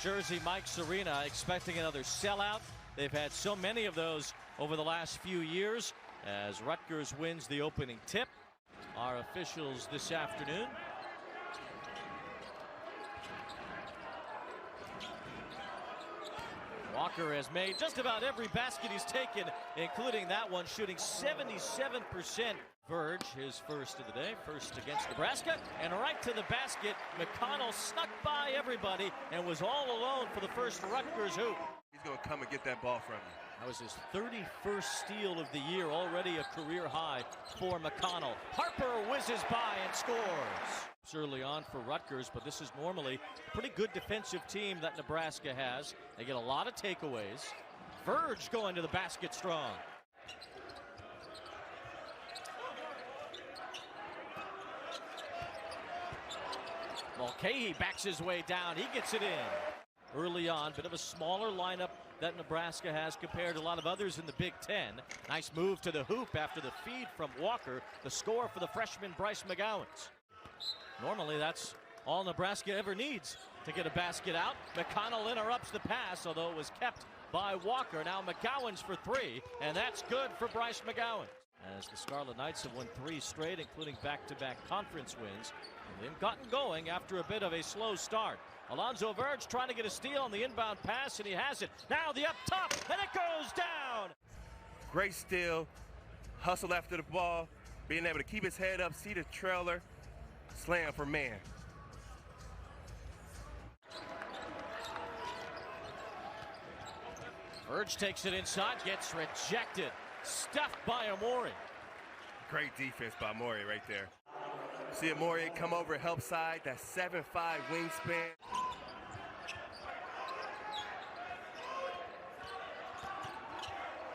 Jersey, Mike Serena, expecting another sellout. They've had so many of those over the last few years as Rutgers wins the opening tip. Our officials this afternoon. Walker has made just about every basket he's taken, including that one, shooting 77%. Verge, his first of the day, first against Nebraska, and right to the basket. McConnell snuck by everybody and was all alone for the first Rutgers hoop. He's going to come and get that ball from him. That was his 31st steal of the year, already a career high for McConnell. Harper whizzes by and scores. It's early on for Rutgers, but this is normally a pretty good defensive team that Nebraska has. They get a lot of takeaways. Verge going to the basket strong. Mulcahy backs his way down. He gets it in. Early on, bit of a smaller lineup that Nebraska has compared to a lot of others in the Big Ten. Nice move to the hoop after the feed from Walker. The score for the freshman Bryce McGowens. Normally, that's all Nebraska ever needs to get a basket out. McConnell interrupts the pass, although it was kept by Walker. Now McGowens for three, and that's good for Bryce McGowens. As the Scarlet Knights have won 3 straight, including back-to-back conference wins. And they've gotten going after a bit of a slow start. Alonzo Verge trying to get a steal on the inbound pass, and he has it. Now the up top, and it goes down. Great steal, hustle after the ball, being able to keep his head up, see the trailer, slam for man. Verge takes it inside, gets rejected. Stuffed by Amori. Great defense by Amori right there. See Amori come over help side, that 7'5" wingspan.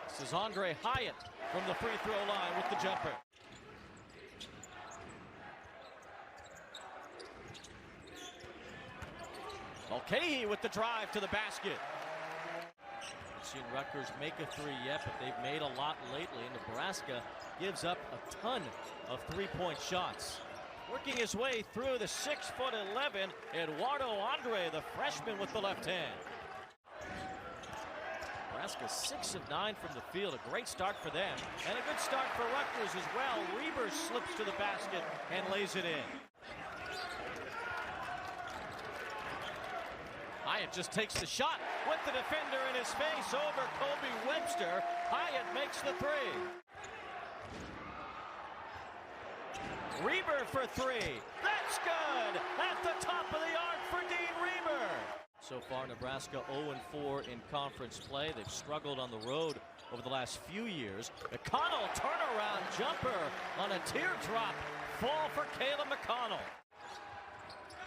This is Andre Hyatt from the free throw line with the jumper. Mulcahy with the drive to the basket. Seen Rutgers make a three yet, but they've made a lot lately. Nebraska gives up a ton of three-point shots. Working his way through the 6'11", Eduardo Andre, the freshman with the left hand. Nebraska 6 of 9 from the field. A great start for them, and a good start for Rutgers as well. Reber slips to the basket and lays it in. Hyatt just takes the shot with the defender in his face over Kobe Webster. Hyatt makes the three. Reber for three. That's good. At the top of the arc for Dean Reber. So far, Nebraska 0-4 in conference play. They've struggled on the road over the last few years. McConnell turnaround jumper on a teardrop. Fall for Caleb McConnell.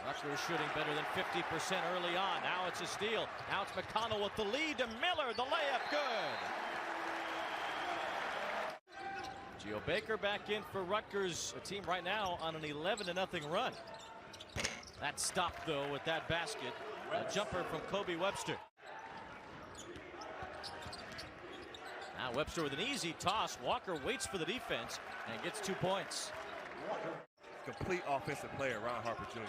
Rutgers shooting better than 50% early on. Now it's a steal. Now it's McConnell with the lead to Miller. The layup good. Geo Baker back in for Rutgers, a team right now on an 11-0 run. That stopped, though, with that basket. A jumper from Kobe Webster. Now Webster with an easy toss. Walker waits for the defense and gets 2 points. Complete offensive player around Harper Jr.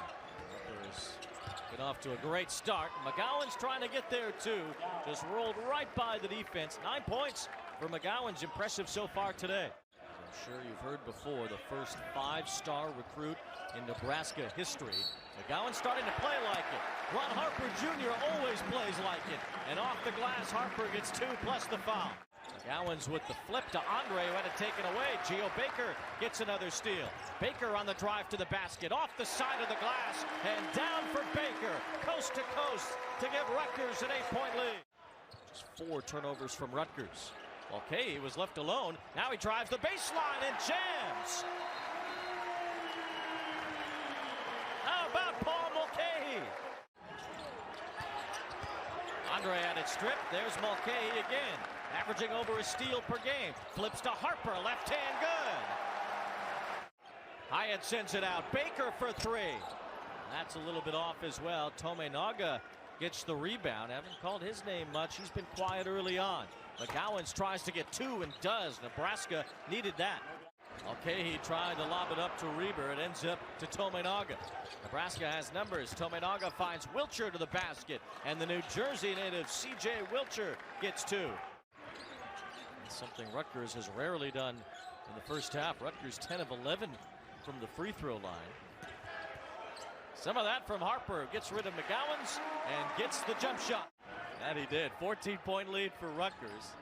Get off to a great start. McGowens trying to get there too. Just rolled right by the defense. 9 points for McGowens. Impressive so far today. I'm sure you've heard before, the first 5-star recruit in Nebraska history. McGowens starting to play like it. Ron Harper Jr. always plays like it. And off the glass, Harper gets 2 plus the foul. McGowens with the flip to Andre, who had it taken away. Geo Baker gets another steal. Baker on the drive to the basket, off the side of the glass, and down for Baker, coast to coast, to give Rutgers an 8-point lead. Just 4 turnovers from Rutgers. Okay, he was left alone. Now he drives the baseline and jams. How about Paul Mulcahy? Andre had it stripped. There's Mulcahy again. Averaging over a steal per game. Flips to Harper, left hand good. Hyatt sends it out. Baker for 3. That's a little bit off as well. Tominaga gets the rebound. Haven't called his name much. He's been quiet early on. McGowens tries to get 2 and does. Nebraska needed that. Okay, he tried to lob it up to Reber. It ends up to Tominaga. Nebraska has numbers. Tominaga finds Wilcher to the basket, and the New Jersey native C.J. Wilcher gets 2. That's something Rutgers has rarely done in the first half. Rutgers 10 of 11 from the free throw line. Some of that from Harper, gets rid of McGowan's and gets the jump shot. That he did. 14-point lead for Rutgers.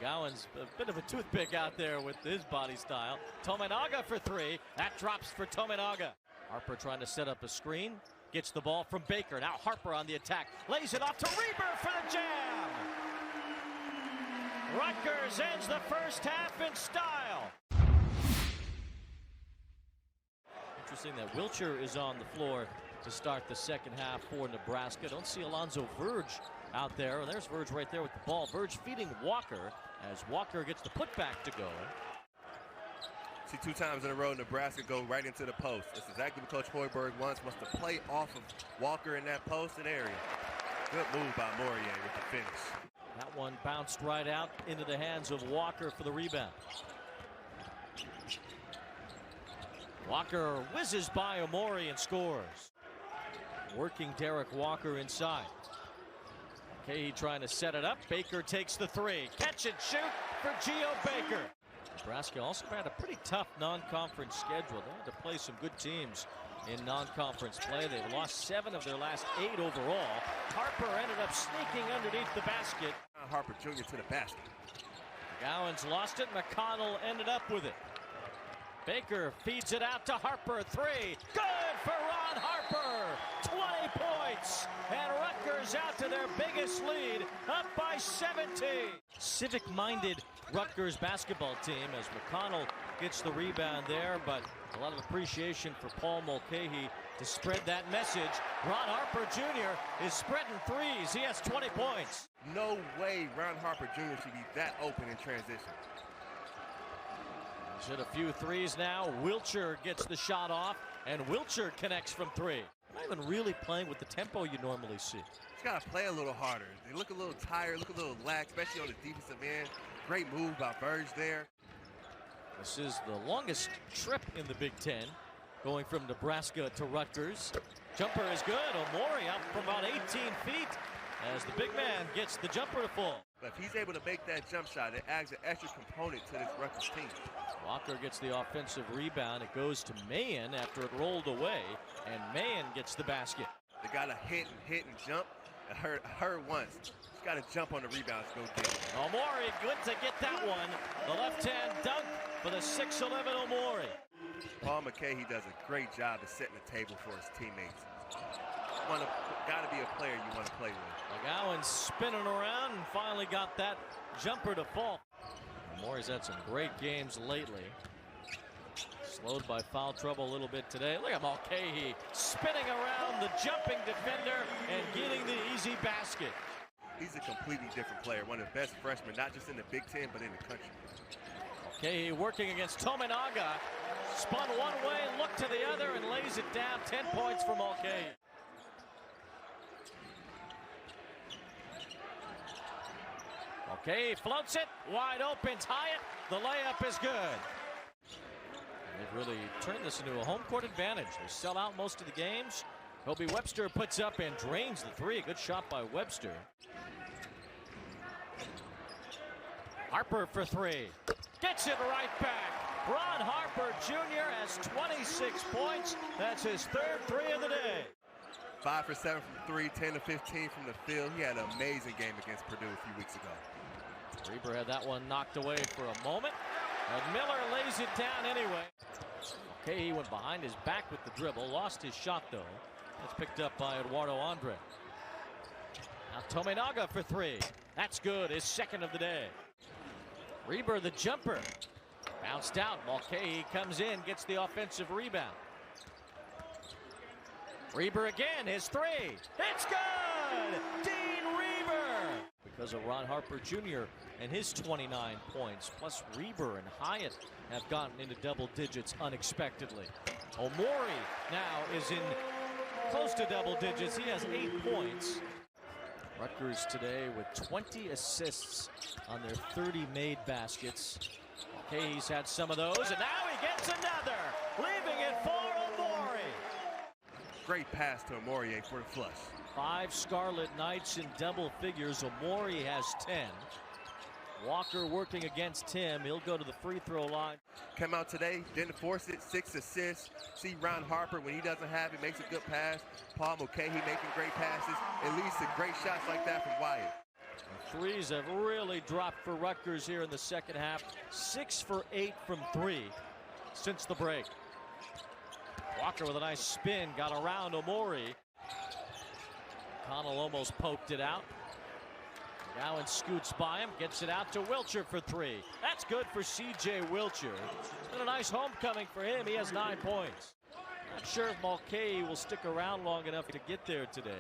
McGowan's a bit of a toothpick out there with his body style. Tominaga for 3. That drops for Tominaga. Harper trying to set up a screen. Gets the ball from Baker. Now Harper on the attack. Lays it off to Reber for the jam. Rutgers ends the first half in style. Interesting that Wilcher is on the floor to start the second half for Nebraska. Don't see Alonzo Verge out there. And there's Verge right there with the ball. Verge feeding Walker as Walker gets the putback to go. See, 2 times in a row, Nebraska go right into the post. That's exactly what Coach Hoiberg wants to play off of Walker in that posted area. Good move by Morier with the finish. That one bounced right out into the hands of Walker for the rebound. Walker whizzes by Omori and scores. Working Derek Walker inside. Okay, trying to set it up. Baker takes the 3. Catch and shoot for Geo Baker. Nebraska also had a pretty tough non-conference schedule. They had to play some good teams in non-conference play. They've lost 7 of their last 8 overall. Harper ended up sneaking underneath the basket. Harper Jr. to the basket. McGowan's lost it. McConnell ended up with it. Baker feeds it out to Harper. 3. Good for Ron Harper. 20 points. And Rutgers out to their biggest lead, up by 17. Civic-minded Rutgers basketball team as McConnell gets the rebound there, but a lot of appreciation for Paul Mulcahy to spread that message. Ron Harper Jr. is spreading 3s. He has 20 points. No way Ron Harper Jr. should be that open in transition. He's hit a few 3s now. Wilcher gets the shot off, and Wilcher connects from 3. Not even really playing with the tempo you normally see. He's got to play a little harder. They look a little tired, look a little lax, especially on the defensive end. Great move by Verge there. This is the longest trip in the Big Ten, going from Nebraska to Rutgers. Jumper is good. Omori out from about 18 feet as the big man gets the jumper to fall. But if he's able to make that jump shot, it adds an extra component to this Rutgers team. Walker gets the offensive rebound. It goes to Mahan after it rolled away, and Mahan gets the basket. They got to hit and jump. It hurt once. He's got to jump on the rebound to go get it. Omori good to get that one. The left-hand dunk for the 6'11" Omori. Paul Mulcahy does a great job of setting the table for his teammates. Got to be a player you want to play with. McGowan's spinning around and finally got that jumper to fall. Omori's had some great games lately. Slowed by foul trouble a little bit today. Look at Mulcahy spinning around the jumping defender and getting the easy basket. He's a completely different player. One of the best freshmen, not just in the Big Ten, but in the country. Okay, working against Tominaga. Spun one way, looked to the other, and lays it down. 10 points for Mulcahy. Okay, floats it, wide open, tie it. The layup is good. They've really turned this into a home court advantage. They sell out most of the games. Kobe Webster puts up and drains the 3. Good shot by Webster. Harper for 3. Gets it right back. Ron Harper Jr. has 26 points. That's his 3rd 3 of the day. 5 for 7 from 3, 10 to 15 from the field. He had an amazing game against Purdue a few weeks ago. Reber had that one knocked away for a moment. And Miller lays it down anyway. Okay, he went behind his back with the dribble. Lost his shot, though. That's picked up by Eduardo Andre. Now Tominaga for 3. That's good. His 2nd of the day. Reber the jumper. Bounced out. Mulcahy comes in, gets the offensive rebound. Reber again, his 3. It's good! Dean Reber! Because of Ron Harper Jr. and his 29 points. Plus Reber and Hyatt have gotten into double digits unexpectedly. Omori now is in close to double digits. He has 8 points. Rutgers today with 20 assists on their 30 made baskets. Mulcahy's had some of those, and now he gets another, leaving it for Amori. Great pass to Amori for the flush. 5 Scarlet Knights in double figures. Amori has 10. Walker working against him. He'll go to the free throw line. Come out today, didn't force it, 6 assists. See Ron Harper, when he doesn't have it, makes a good pass. Paul Mulcahy making great passes. It leads to great shots like that from Wyatt. The threes have really dropped for Rutgers here in the second half. 6 for 8 from 3 since the break. Walker with a nice spin, got around Amori. Connell almost poked it out. McGowan scoots by him, gets it out to Wilcher for 3. That's good for C.J. Wilcher. It's been a nice homecoming for him. He has 9 points. Not sure if Mulcahy will stick around long enough to get there today.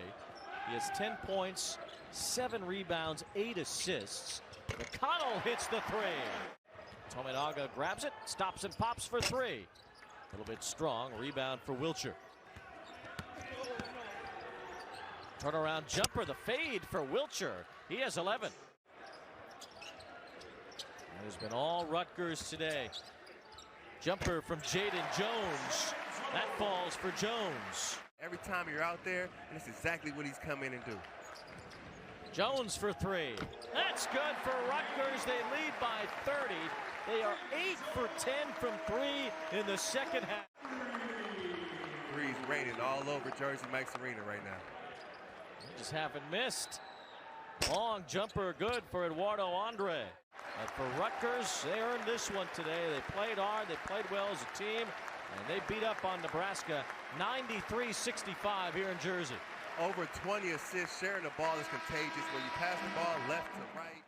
He has 10 points, 7 rebounds, 8 assists. McConnell hits the 3. Tominaga grabs it, stops and pops for 3. A little bit strong. Rebound for Wilcher. Turnaround jumper, the fade for Wilcher. He has 11. It has been all Rutgers today. Jumper from Jaden Jones. That falls for Jones. Every time you're out there, and it's exactly what he's come in and do. Jones for 3. That's good for Rutgers. They lead by 30. They are 8 for 10 from 3 in the second half. Threes raining all over Jersey Mike's Arena right now. Just haven't missed. Long jumper good for Eduardo Andre. But for Rutgers, they earned this one today. They played hard, they played well as a team, and they beat up on Nebraska 93-65 here in Jersey. Over 20 assists, sharing the ball is contagious. When you pass the ball left to right.